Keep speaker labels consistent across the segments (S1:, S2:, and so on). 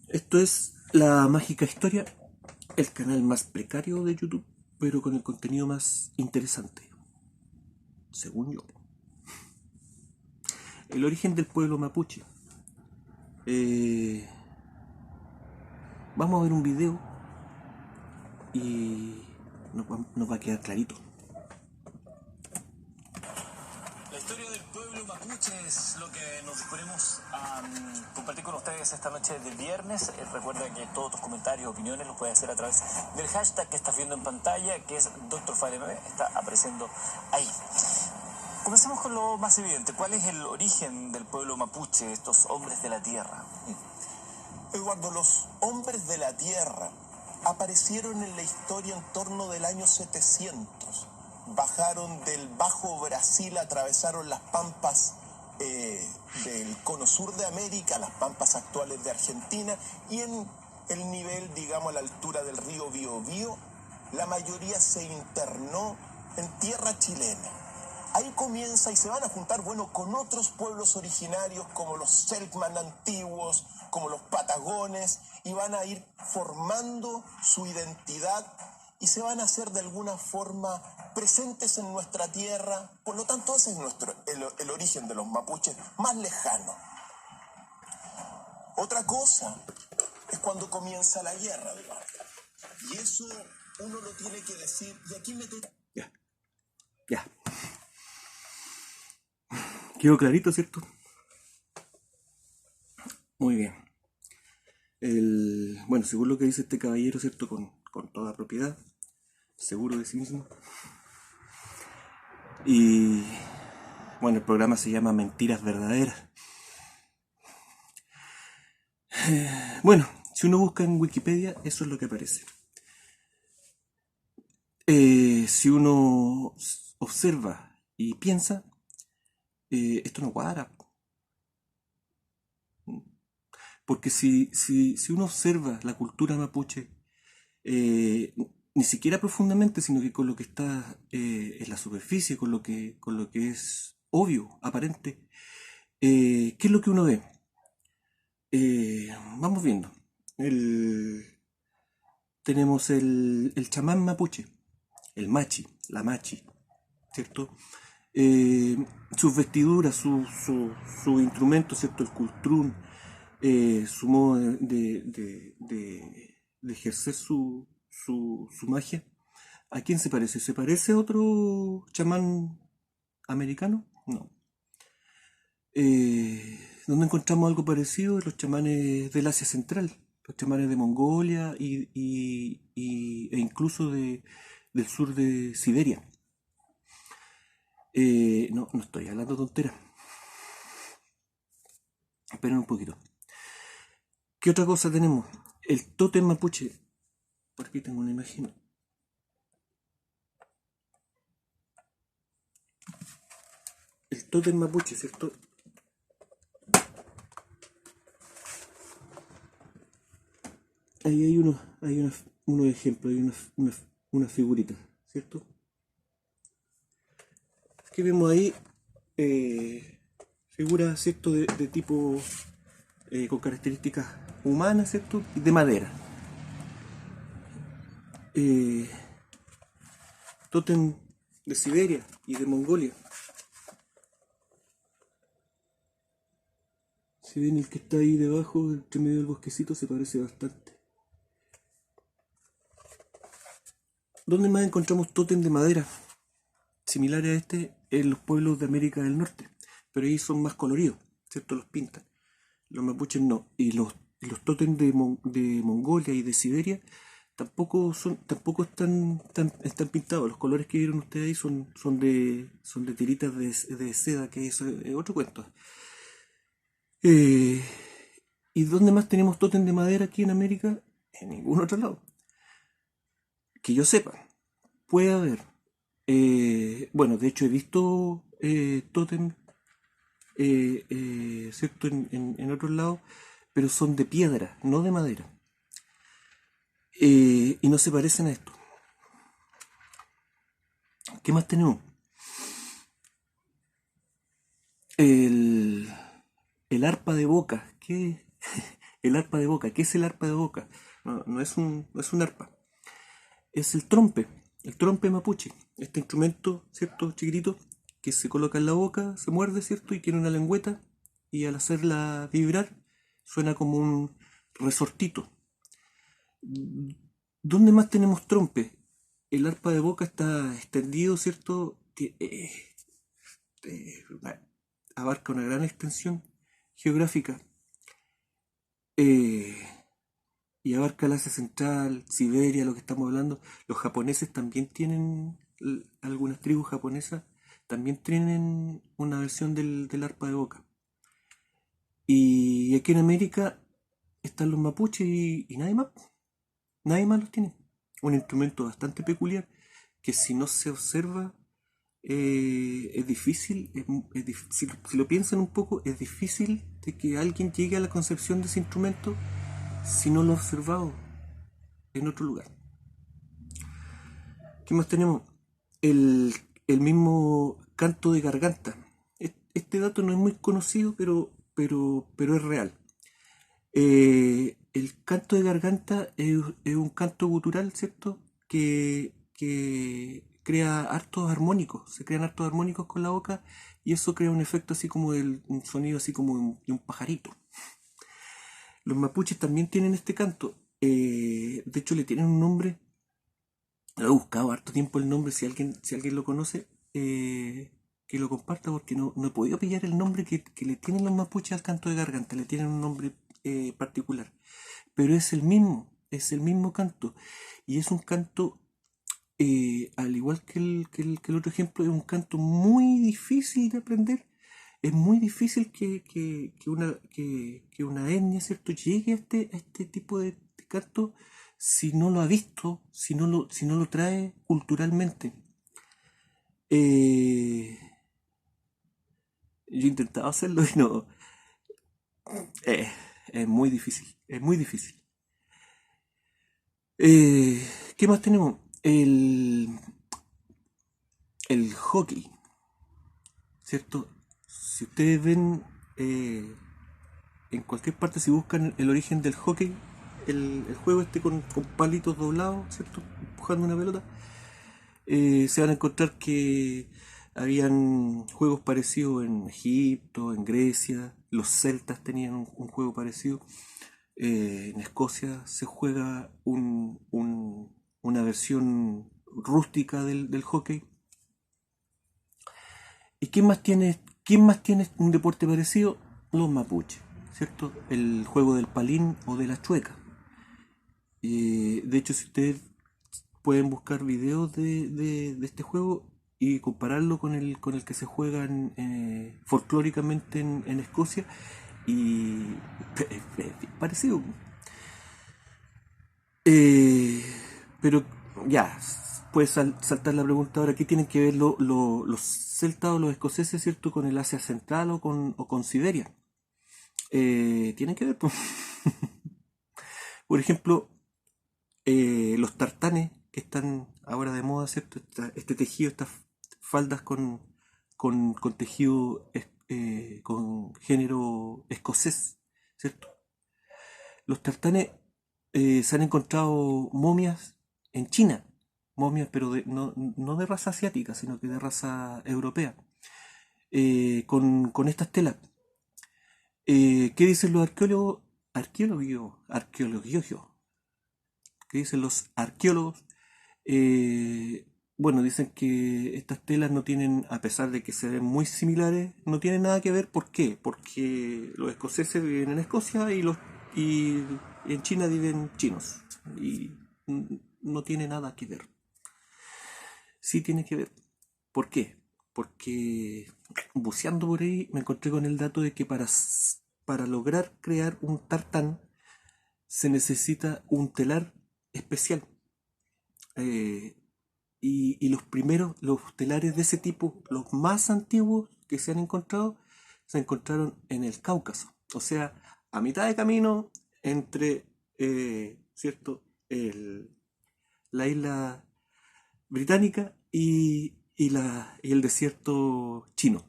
S1: Esto es La Mágica Historia, el canal más precario de YouTube, pero con el contenido más interesante, según yo. El origen del pueblo mapuche. Eh, Vamos a ver un video y nos va a quedar clarito.
S2: La historia del pueblo mapuche es lo que nos disponemos a compartir con ustedes esta noche de viernes. Recuerda que todos tus comentarios, opiniones los puedes hacer a través del hashtag que estás viendo en pantalla, que es DrFademB, está apareciendo ahí. Comencemos con lo más evidente. ¿Cuál es el origen del pueblo mapuche, estos hombres de la tierra?
S3: Eduardo, los hombres de la tierra aparecieron en la historia en torno del año 700. Bajaron del Bajo Brasil, atravesaron las pampas del cono sur de América, las pampas actuales de Argentina, y en el nivel, digamos, a la altura del río Biobío, la mayoría se internó en tierra chilena. Ahí comienza y se van a juntar, bueno, con otros pueblos originarios como los Selkman antiguos, como los Patagones, y van a ir formando su identidad y se van a hacer de alguna forma presentes en nuestra tierra. Por lo tanto, ese es el origen de los mapuches más lejano. Otra cosa es cuando comienza la guerra, Eduardo. Y eso uno lo tiene que decir, y aquí me...
S1: Ya, ya. Quedó clarito, ¿cierto? Muy bien. Bueno, según lo que dice este caballero, ¿cierto? Con toda propiedad, seguro de sí mismo. Y bueno, el programa se llama Mentiras Verdaderas. Bueno, si uno busca en Wikipedia, eso es lo que aparece. Si uno observa y piensa, esto no cuadra. Porque si uno observa la cultura mapuche, ni siquiera profundamente, sino que con lo que está en la superficie, con lo que es obvio, aparente, ¿qué es lo que uno ve? Vamos viendo. Tenemos el chamán mapuche, el machi, la machi, ¿cierto? Eh, Sus vestiduras, su instrumento, ¿cierto? El cultrún, su modo de ejercer su magia. ¿A quién se parece? ¿Se parece a otro chamán americano? No. ¿Dónde encontramos algo parecido? En los chamanes del Asia Central, los chamanes de Mongolia e incluso del sur de Siberia. No estoy hablando tonteras. Esperen un poquito. ¿Qué otra cosa tenemos? El tótem mapuche. Por aquí tengo una imagen. El tótem mapuche, ¿cierto? Ahí hay unos ejemplos, hay unas figuritas, ¿cierto? ¿Qué vemos ahí? Figuras, ¿cierto? De tipo con características humanas, ¿cierto? Y de madera. Tótem de Siberia y de Mongolia. Si ven el que está ahí debajo, entre medio del bosquecito, se parece bastante. ¿Dónde más encontramos tótem de madera? Similares a este en los pueblos de América del Norte, pero ahí son más coloridos, ¿cierto? Los pintan. Los mapuches no. Y los tótems de Mongolia y de Siberia tampoco están pintados. Los colores que vieron ustedes ahí son de tiritas de seda, que es otro cuento. ¿Y dónde más tenemos tótem de madera aquí en América? En ningún otro lado. Que yo sepa. Puede haber. Bueno, de hecho he visto tótem, ¿cierto? En otros lados, pero son de piedra, no de madera. Y no se parecen a esto. ¿Qué más tenemos? El arpa de boca. ¿Qué? el arpa de boca. ¿Qué es el arpa de boca? No es un arpa. Es el trompe mapuche. Este instrumento, ¿cierto? Chiquitito, que se coloca en la boca, se muerde, ¿cierto? Y tiene una lengüeta, y al hacerla vibrar, suena como un resortito. ¿Dónde más tenemos trompe? El arpa de boca está extendido, ¿cierto? Bueno, abarca una gran extensión geográfica, eh, y abarca el Asia Central, Siberia, lo que estamos hablando. Los japoneses también tienen, algunas tribus japonesas también tienen una versión del arpa de boca. Y aquí en América están los mapuches y nadie más los tiene. Un instrumento bastante peculiar que, si no se observa, es difícil, si lo piensan un poco, es difícil de que alguien llegue a la concepción de ese instrumento si no lo ha observado en otro lugar. ¿Qué más tenemos? El mismo canto de garganta. Este dato no es muy conocido, pero es real. El canto de garganta es un canto gutural, ¿cierto? Que crea hartos armónicos, se crean hartos armónicos con la boca, y eso crea un efecto así como un sonido así como de un pajarito. Los mapuches también tienen este canto, de hecho le tienen un nombre, lo he buscado harto tiempo el nombre, si alguien lo conoce, que lo comparta, porque no he podido pillar el nombre que le tienen los mapuches al canto de garganta, le tienen un nombre particular, pero es el mismo canto, y es un canto, al igual que el otro ejemplo, es un canto muy difícil de aprender. Es muy difícil que una etnia, ¿cierto?, llegue a este tipo de canto si no lo ha visto, si no lo trae culturalmente. Yo he intentado hacerlo y no. eh, es muy difícil, es muy difícil. ¿Qué más tenemos? El hockey, ¿cierto? Si ustedes ven, en cualquier parte, si buscan el origen del hockey, el juego este con palitos doblados, ¿cierto? Empujando una pelota, se van a encontrar que habían juegos parecidos en Egipto, en Grecia, los celtas tenían un juego parecido, en Escocia se juega una versión rústica del hockey. ¿Y quién más tiene un deporte parecido? Los mapuches, ¿cierto? El juego del palín o de la chueca. De hecho, si ustedes pueden buscar videos de este juego y compararlo con el que se juega folclóricamente en Escocia, y es parecido. Pero ya, puedes saltar la pregunta ahora: ¿qué tienen que ver los celtas o los escoceses, ¿cierto?, con el Asia Central o con Siberia? Tienen que ver, pues. Por ejemplo, los tartanes, que están ahora de moda, ¿cierto? Este tejido, estas faldas con tejido, con género escocés, ¿cierto? Los tartanes, se han encontrado momias en China, momias, pero no de raza asiática, sino que de raza europea, con estas telas. ¿Qué dicen los arqueólogos? Arqueólogos. ¿Qué dicen los arqueólogos? Bueno, dicen que estas telas no tienen, a pesar de que se ven muy similares, no tienen nada que ver. ¿Por qué? Porque los escoceses viven en Escocia y en China viven chinos. Y no tiene nada que ver. Sí tiene que ver. ¿Por qué? Porque buceando por ahí me encontré con el dato de que para lograr crear un tartán se necesita un telar especial. Y los telares de ese tipo, los más antiguos que se han encontrado, se encontraron en el Cáucaso. O sea, a mitad de camino entre, ¿cierto?, la isla británica y el desierto chino.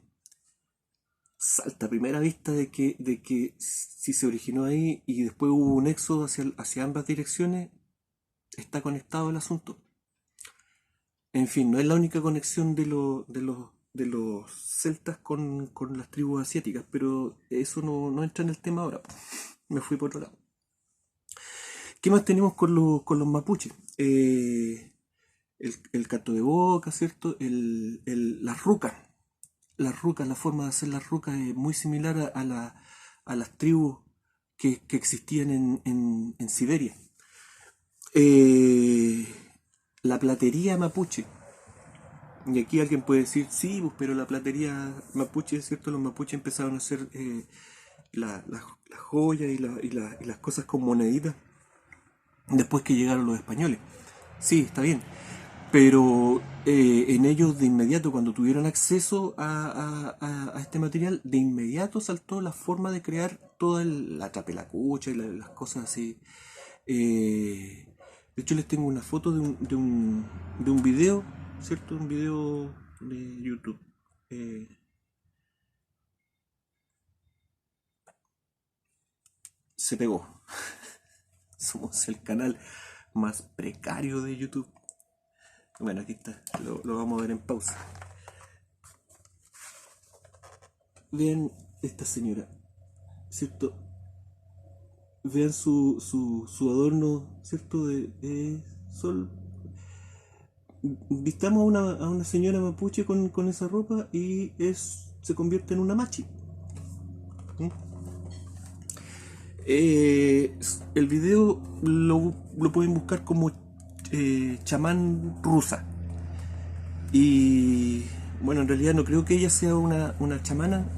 S1: salta a primera vista de que si se originó ahí y después hubo un éxodo hacia ambas direcciones, está conectado el asunto. En fin, no es la única conexión de los celtas con las tribus asiáticas, pero eso no entra en el tema ahora. Me fui por otro lado. ¿Qué más tenemos con los mapuches? El canto de boca, ¿cierto? Las rucas. Las rucas, la forma de hacer las rucas es muy similar a las tribus que existían en Siberia. La platería mapuche. Y aquí alguien puede decir, sí, pues, pero la platería mapuche, ¿cierto? Los mapuches empezaron a hacer las joyas y las cosas con moneditas después que llegaron los españoles. Sí, está bien. Pero en ellos de inmediato, cuando tuvieron acceso a este material, de inmediato saltó la forma de crear toda la trapelacucha y las cosas así. De hecho, les tengo una foto de un video, ¿cierto? Un video de YouTube. Se pegó. Somos el canal más precario de YouTube. Bueno, aquí está, lo vamos a ver en pausa. Vean esta señora, ¿cierto? Vean su adorno, ¿cierto? De sol. Vistamos a una señora mapuche con esa ropa y se convierte en una machi. ¿Mm? El video lo pueden buscar como chamán rusa. Y bueno, en realidad no creo que ella sea una chamana.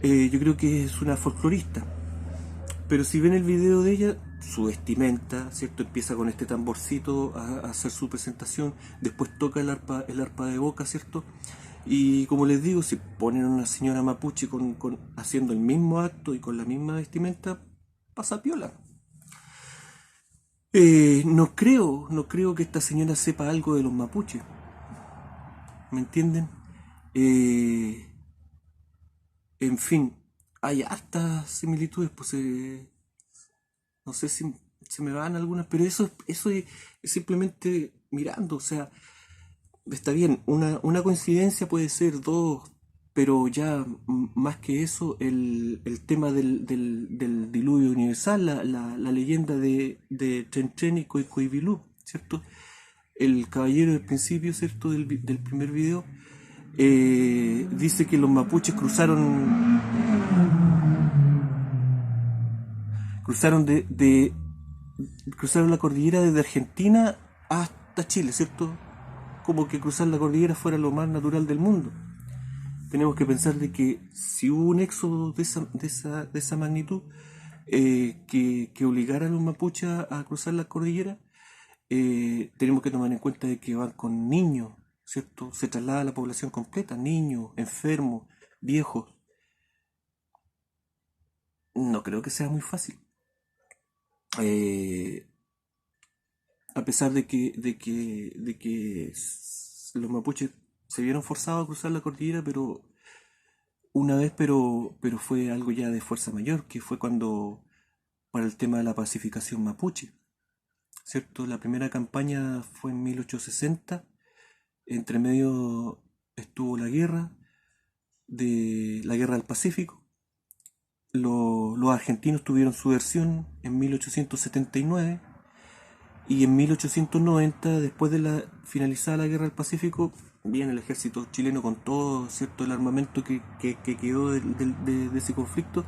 S1: Yo creo que es una folclorista. Pero si ven el video de ella, su vestimenta, ¿cierto? Empieza con este tamborcito a hacer su presentación, después toca el arpa de boca, ¿cierto? Y como les digo, si ponen a una señora mapuche haciendo el mismo acto y con la misma vestimenta, pasa piola. No creo que esta señora sepa algo de los mapuches. ¿Me entienden? En fin, hay hartas similitudes, pues no sé si se me van algunas, pero eso es simplemente mirando, o sea, está bien, una coincidencia puede ser dos, pero ya más que eso, el tema del diluvio universal, la leyenda de Tren Tren y Coivilú, ¿cierto? El caballero del principio, ¿cierto? Del primer video, dice que los mapuches cruzaron la cordillera desde Argentina hasta Chile, ¿cierto? Como que cruzar la cordillera fuera lo más natural del mundo. Tenemos que pensar de que si hubo un éxodo de esa magnitud que obligara a los mapuches a cruzar la cordillera, tenemos que tomar en cuenta de que van con niños, ¿cierto? Se traslada la población completa, niños, enfermos, viejos. No creo que sea muy fácil. A pesar de que los mapuches se vieron forzados a cruzar la cordillera, pero una vez, pero fue algo ya de fuerza mayor, que fue para el tema de la pacificación mapuche, ¿cierto? La primera campaña fue en 1860, entre medio estuvo la guerra del Pacífico. Los argentinos tuvieron su versión en 1879 y en 1890, después de finalizada la guerra del Pacífico, viene el ejército chileno con todo, ¿cierto? El armamento que quedó de ese conflicto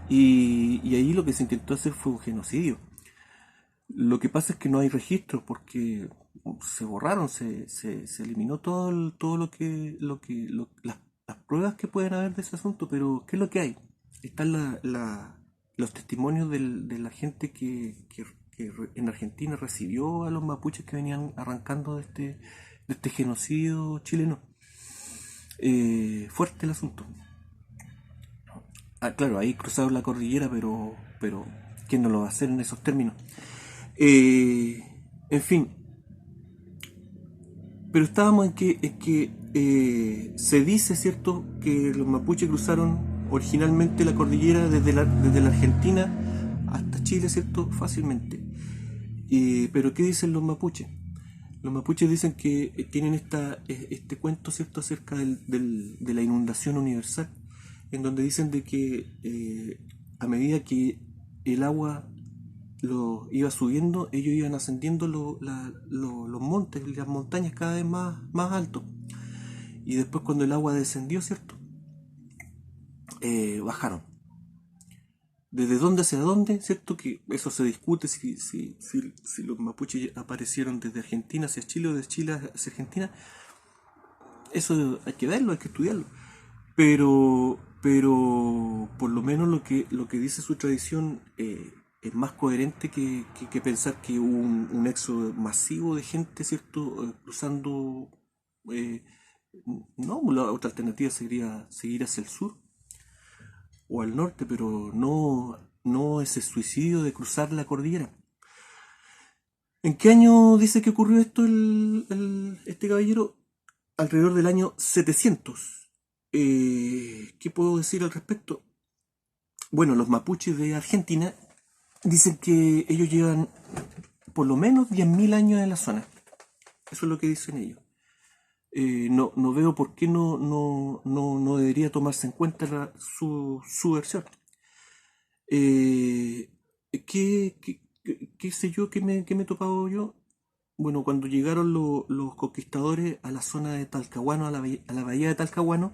S1: y ahí lo que se intentó hacer fue un genocidio. Lo que pasa es que no hay registros porque se borraron, se eliminó todo las pruebas que pueden haber de ese asunto, pero ¿qué es lo que hay? Están los testimonios de la gente que en Argentina recibió a los mapuches que venían arrancando de este genocidio chileno. Fuerte el asunto. Claro, ahí cruzaron la cordillera, pero ¿quién no lo va a hacer en esos términos? En fin. Pero estábamos en que se dice, ¿cierto?, que los mapuches cruzaron originalmente la cordillera desde la Argentina hasta Chile, ¿cierto?, fácilmente. Pero ¿qué dicen los mapuches? Los mapuches dicen que tienen este cuento, ¿cierto?, acerca de la inundación universal, en donde dicen de que a medida que el agua iba subiendo, ellos iban ascendiendo los montes, las montañas cada vez más altos. Y después cuando el agua descendió, ¿cierto?, bajaron. ¿Desde dónde hacia dónde? ¿Cierto? Que eso se discute si los mapuches aparecieron desde Argentina hacia Chile o de Chile hacia Argentina. Eso hay que verlo, hay que estudiarlo. Pero por lo menos lo que dice su tradición es más coherente que pensar que hubo un éxodo masivo de gente, ¿cierto?, cruzando. No, la otra alternativa sería seguir hacia el sur o al norte, pero no ese suicidio de cruzar la cordillera. ¿En qué año dice que ocurrió esto este caballero? Alrededor del año 700. ¿Qué puedo decir al respecto? Bueno, los mapuches de Argentina dicen que ellos llevan por lo menos 10.000 años en la zona. Eso es lo que dicen ellos. No veo por qué no debería tomarse en cuenta su versión. ¿Qué sé yo? ¿Qué me he topado yo? Bueno, cuando llegaron los conquistadores a la zona de Talcahuano, a la bahía de Talcahuano,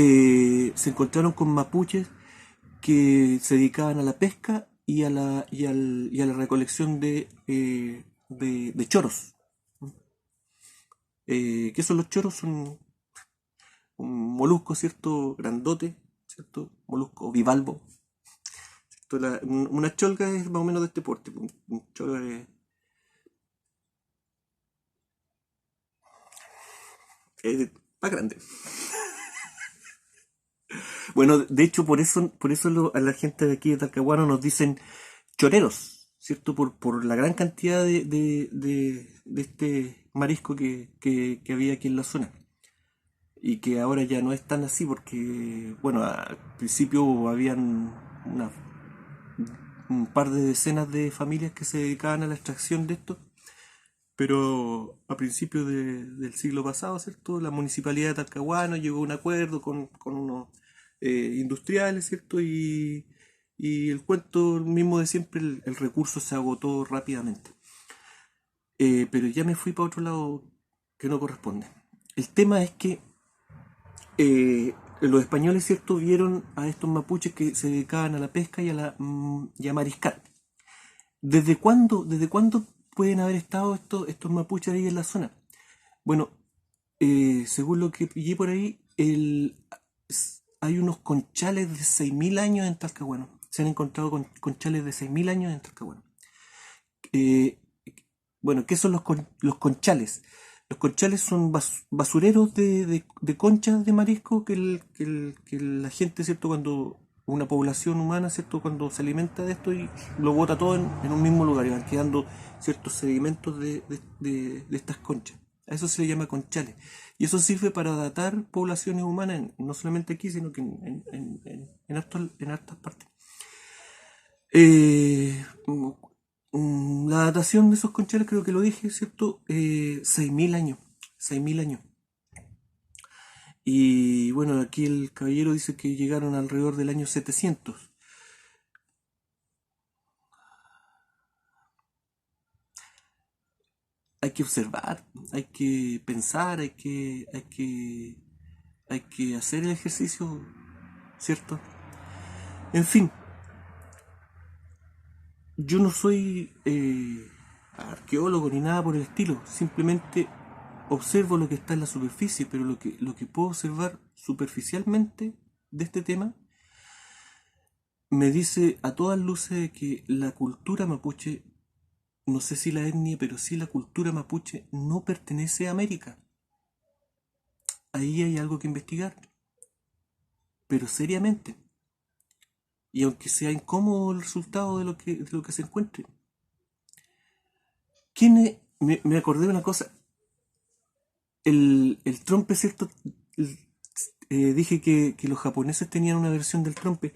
S1: se encontraron con mapuches que se dedicaban a la pesca y a la recolección de choros. ¿Qué son los choros? Son un molusco, ¿cierto? Grandote, ¿cierto? Molusco bivalvo. ¿Cierto? Una cholga es más o menos de este porte. Un cholga es más grande. Bueno, de hecho, por eso a la gente de aquí de Talcahuano nos dicen choreros, ¿cierto? Por la gran cantidad de este marisco que había aquí en la zona. Y que ahora ya no es tan así porque, bueno, al principio habían un par de decenas de familias que se dedicaban a la extracción de esto, pero a principios del siglo pasado, ¿cierto?, la municipalidad de Talcahuano llegó a un acuerdo con unos industriales, ¿cierto? Y el cuento mismo de siempre, el recurso se agotó rápidamente. Pero ya me fui para otro lado que no corresponde. El tema es que los españoles, ¿cierto?, vieron a estos mapuches que se dedicaban a la pesca y a mariscar. ¿Desde cuándo pueden haber estado estos mapuches ahí en la zona? Bueno, según lo que pillé por ahí, hay unos conchales de 6.000 años en Talcahuano. Se han encontrado conchales de 6.000 años en Talcahuano. Bueno, ¿qué son los conchales? Los conchales son basureros de conchas de marisco que la gente, ¿cierto?, cuando una población humana, ¿cierto?, cuando se alimenta de esto y lo bota todo en un mismo lugar y van quedando ciertos sedimentos de estas conchas. A eso se le llama conchales. Y eso sirve para datar poblaciones humanas, no solamente aquí, sino que en hartas partes. La datación de esos conchales, creo que lo dije, ¿cierto? 6.000 años. 6.000 años. Y bueno, aquí el caballero dice que llegaron alrededor del año 700. Hay que observar, hay que pensar, hay que hacer el ejercicio, ¿cierto? En fin, yo no soy arqueólogo ni nada por el estilo, simplemente observo lo que está en la superficie, pero lo que puedo observar superficialmente de este tema me dice a todas luces que la cultura mapuche, no sé si la etnia, pero sí la cultura mapuche no pertenece a América. Ahí hay algo que investigar, pero seriamente. Y aunque sea incómodo el resultado de lo que se encuentre. Me acordé de una cosa. el trompe, ¿cierto? Dije que los japoneses tenían una versión del trompe.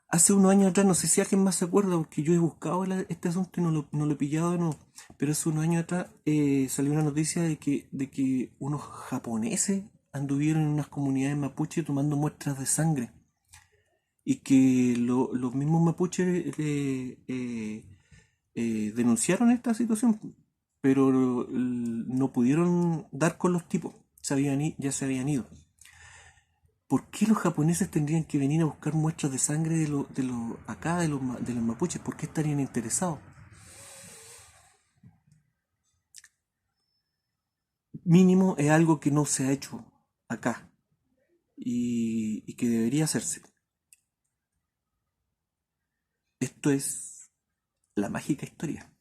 S1: Hace unos años atrás, no sé si alguien más se acuerda, porque yo he buscado este asunto y no lo he pillado de nuevo, pero hace unos años atrás salió una noticia de que unos japoneses anduvieron en unas comunidades mapuche tomando muestras de sangre y que los mismos mapuches denunciaron esta situación, pero no pudieron dar con los tipos, ya se habían ido. ¿Por qué los japoneses tendrían que venir a buscar muestras de sangre acá de los mapuches? ¿Por qué estarían interesados? Mínimo es algo que no se ha hecho acá y que debería hacerse. Esto es la mágica historia.